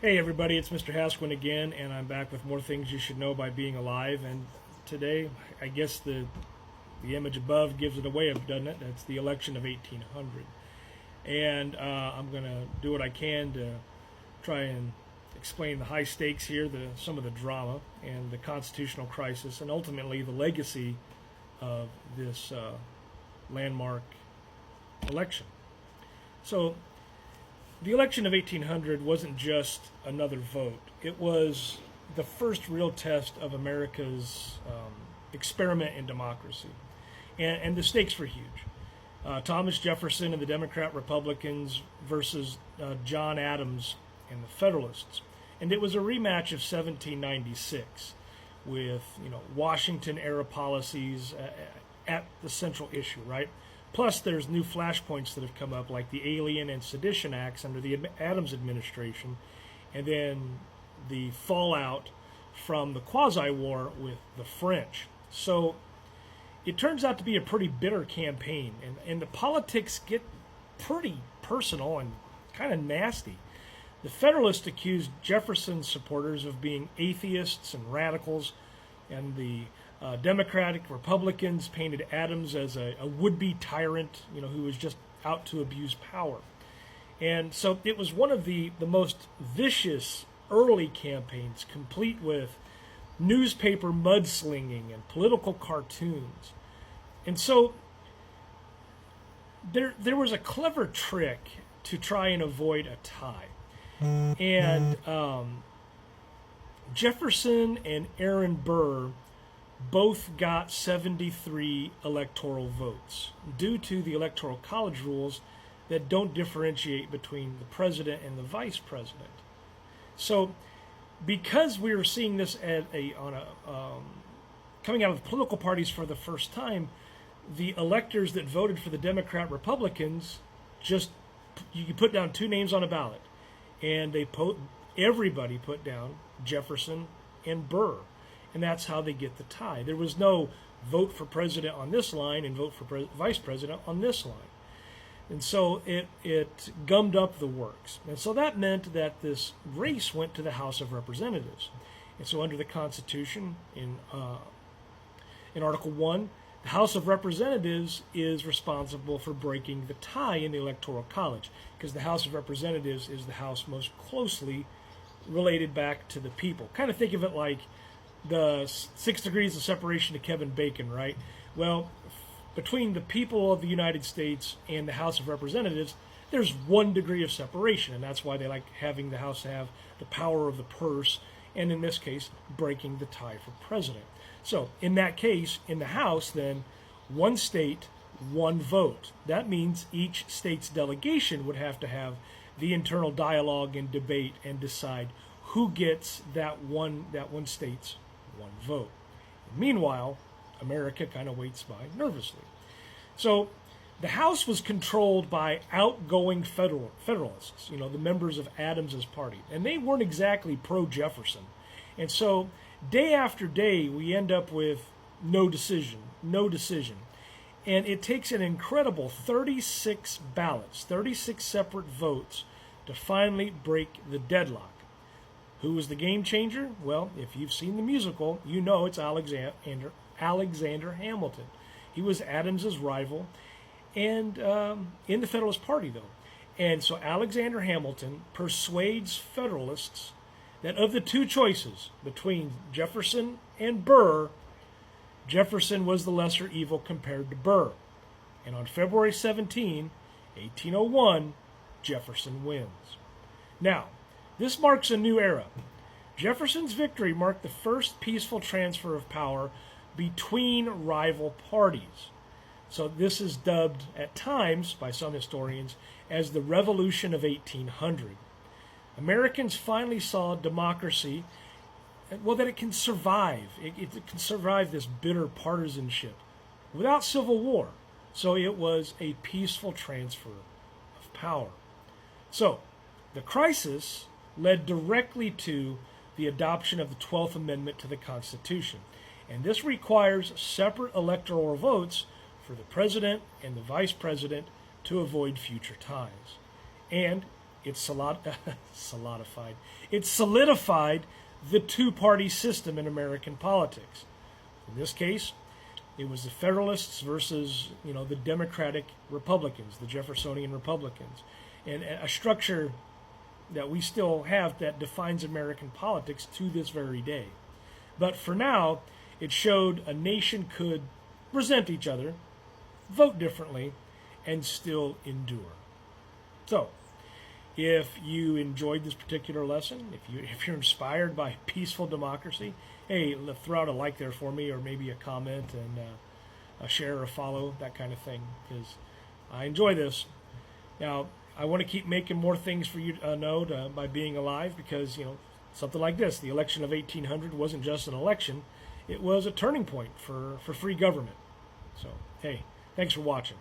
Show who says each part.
Speaker 1: Hey everybody, it's Mr. Hasquin again, and I'm back with more things you should know by being alive. And today, I guess the image above gives it away, doesn't it? That's the election of 1800. And I'm going to do what I can to try and explain the high stakes here, some of the drama, and the constitutional crisis, and ultimately the legacy of this landmark election. So, the election of 1800 wasn't just another vote. It was the first real test of America's experiment in democracy. And the stakes were huge. Thomas Jefferson and the Democrat-Republicans versus John Adams and the Federalists. And it was a rematch of 1796 with, Washington-era policies at the central issue, right? Plus, there's new flashpoints that have come up, like the Alien and Sedition Acts under the Adams administration, and then the fallout from the quasi-war with the French. So it turns out to be a pretty bitter campaign, and the politics get pretty personal and kind of nasty. The Federalists accused Jefferson's supporters of being atheists and radicals, and the Democratic Republicans painted Adams as a would-be tyrant, who was just out to abuse power. And so it was one of the most vicious early campaigns, complete with newspaper mudslinging and political cartoons. And so there was a clever trick to try and avoid a tie. And Jefferson and Aaron Burr both got 73 electoral votes due to the Electoral College rules that don't differentiate between the president and the vice president. So, because we were seeing this coming out of the political parties for the first time, the electors that voted for the Democrat-Republicans you put down two names on a ballot, and everybody put down Jefferson and Burr. And that's how they get the tie. There was no vote for president on this line and vote for vice president on this line. And so it gummed up the works. And so that meant that this race went to the House of Representatives. And so under the Constitution, in Article 1, the House of Representatives is responsible for breaking the tie in the Electoral College, because the House of Representatives is the House most closely related back to the people. Kind of think of it like the 6 degrees of separation to Kevin Bacon, right? Well, between the people of the United States and the House of Representatives, there's 1 degree of separation, and that's why they like having the House have the power of the purse, and in this case, breaking the tie for president. So, in that case, in the House, then, 1 state, 1 vote. That means each state's delegation would have to have the internal dialogue and debate and decide who gets that one state's 1 vote. Meanwhile, America kind of waits by nervously. So the House was controlled by outgoing Federalists, the members of Adams's party, and they weren't exactly pro-Jefferson. And so day after day, we end up with no decision. And it takes an incredible 36 ballots, 36 separate votes, to finally break the deadlock. Who was the game changer? Well, if you've seen the musical, you know it's Alexander Hamilton. He was Adams's rival, and in the Federalist Party, though. And so Alexander Hamilton persuades Federalists that of the 2 choices between Jefferson and Burr, Jefferson was the lesser evil compared to Burr. And on February 17, 1801, Jefferson wins. Now, this marks a new era. Jefferson's victory marked the first peaceful transfer of power between rival parties. So this is dubbed at times by some historians as the Revolution of 1800. Americans finally saw democracy, that it can survive. It can survive this bitter partisanship without civil war. So it was a peaceful transfer of power. So the crisis led directly to the adoption of the 12th Amendment to the Constitution. And this requires separate electoral votes for the president and the vice president to avoid future ties. And it solidified. It solidified the two-party system in American politics. In this case, it was the Federalists versus, the Democratic Republicans, the Jeffersonian Republicans, and a structure that we still have that defines American politics to this very day. But for now, it showed a nation could resent each other, vote differently, and still endure. So, if you enjoyed this particular lesson, if you're inspired by peaceful democracy, hey, throw out a like there for me, or maybe a comment and a share or a follow, that kind of thing, because I enjoy this. Now, I want to keep making more things for you to know by being alive, because something like this, the election of 1800 wasn't just an election; it was a turning point for free government. So, hey, thanks for watching.